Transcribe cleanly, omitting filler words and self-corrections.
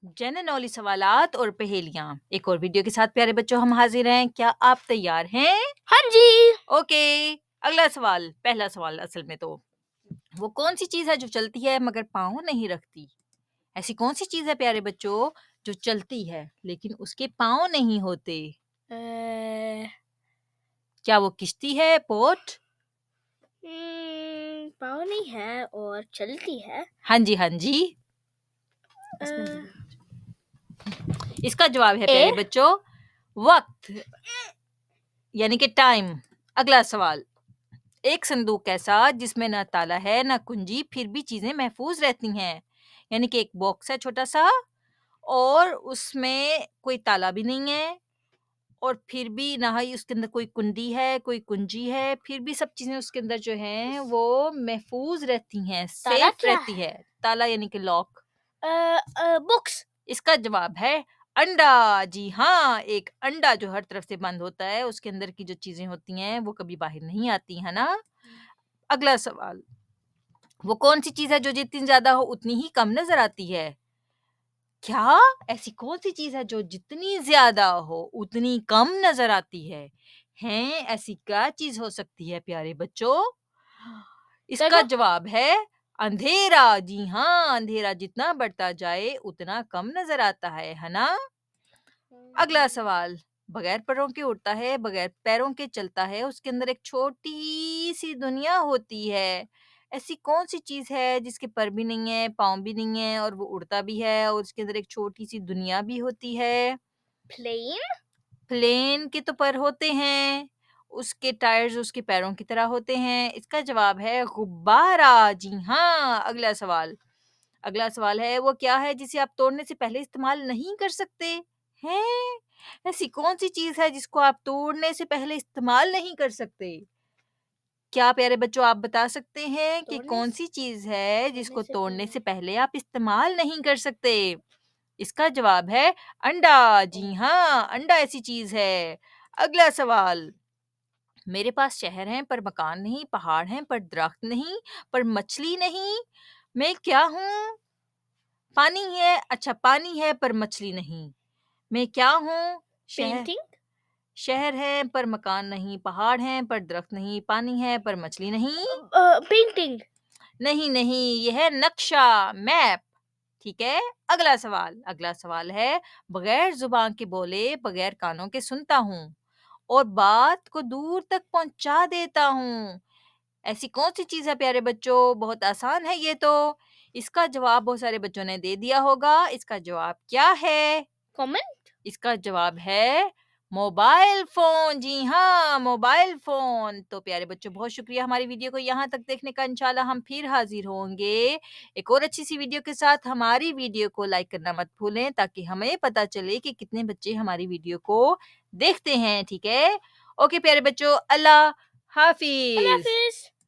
General सवालात और पहेलियां एक और वीडियो के साथ प्यारे बच्चों हम हाजिर हैं। क्या आप तैयार हैं? हाँ जी। ओके, अगला सवाल, पहला सवाल असल में तो वो कौन सी चीज है जो चलती है मगर पाँव नहीं रखती? ऐसी कौन सी चीज है प्यारे बच्चों जो चलती है लेकिन उसके पाँव नहीं होते? क्या वो किश्ती है, बोट? पाँव नहीं है और चलती है। हाँ जी, हाँ जी। इसका जवाब है प्यारे एयर। बच्चों वक्त, यानी कि टाइम। अगला सवाल, एक संदूक ऐसा जिसमें ना ताला है ना कुंजी, फिर भी चीजें महफूज रहती हैं। यानी कि एक बॉक्स है छोटा सा और उसमें कोई ताला भी नहीं है और फिर भी ना ही उसके अंदर कोई कुंडी है, कोई कुंजी है, फिर भी सब चीजें उसके अंदर जो हैं वो महफूज रहती हैं, ताला सेफ क्या रहती है? है। ताला यानी कि लॉक। बुक्स। इसका जवाब है अंडा। जी हाँ, एक अंडा जो हर तरफ से बंद होता है, उसके अंदर की जो चीजें होती हैं वो कभी बाहर नहीं आती, है ना? अगला सवाल, वो कौन सी चीज है जो जितनी ज्यादा हो उतनी ही कम नजर आती है? क्या ऐसी कौन सी चीज है जो जितनी ज्यादा हो उतनी कम नजर आती है? हैं, ऐसी क्या चीज हो सकती है प्यारे बच्चों? इसका जवाब है अंधेरा। जी हाँ, अंधेरा जितना बढ़ता जाए उतना कम नजर आता है ना? अगला सवाल, बगैर पैरों के उड़ता है, बगैर पैरों के चलता है, उसके अंदर एक छोटी-सी दुनिया होती है। ऐसी कौन-सी चीज़ है जिसके पर भी नहीं है, पाँव भी नहीं है और वो उड़ता भी है और उसके अंदर एक छोटी-सी दुनिया भी होती है? प्लेन। प्लेन के तो पर होते हैं, उसके टायर्स उसके पैरों की तरह होते हैं। इसका जवाब है गुब्बारा। जी हाँ, अगला सवाल है वो क्या है जिसे आप तोड़ने से पहले इस्तेमाल नहीं कर सकते? हैं? ऐसी कौन-सी चीज़ है जिसको आप तोड़ने से पहले इस्तेमाल नहीं कर सकते? क्या प्यारे बच्चों आप बता सकते हैं कि कौन-सी चीज़ है जिसको तोड़ने से पहले आप इस्तेमाल नहीं कर सकते? इसका जवाब है अंडा। जी हाँ, अंडा ऐसी चीज़ है। अगला सवाल, मेरे पास शहर हैं पर मकान नहीं, पहाड़ हैं पर दरख्त नहीं, पर मछली नहीं, मैं क्या हूँ? पानी है, अच्छा पानी है पर मछली नहीं। मैं क्या हूँ? शहर पेंटिंग। शहर है पर मकान नहीं, पहाड़ हैं पर दरख्त नहीं, पानी है पर मछली नहीं। पेंटिंग। नहीं, नहीं, ये है नक्शा, मैप। ठीक है? अगला सवाल है, बगैर ज़ुबान के बोले, बगैर कानों के सुनता हूँ और बात को दूर तक पहुँचा देता हूँ। ऐसी कौन-सी चीज़ है प्यारे बच्चों? बहुत आसान है ये तो। इसका जवाब बहुत सारे बच्चों ने दे दिया होगा। इसका जवाब क्या है? कॉमन। इसका जवाब है मोबाइल फ़ोन। जी हाँ, मोबाइल फ़ोन। तो प्यारे बच्चों बहुत शुक्रिया हमारी वीडियो को यहाँ तक देखने का। इंशाल्लाह हम फिर हाज़िर होंगे एक और अच्छी-सी वीडियो के साथ। हमारी वीडियो को लाइक करना मत भूलें ताकि हमें पता चले कि कितने बच्चे हमारी वीडियो को देखते हैं, ठीक है? ओके प्यारे बच्चों, अल्लाह अल्लाह हाफ़िज़। हाफिज।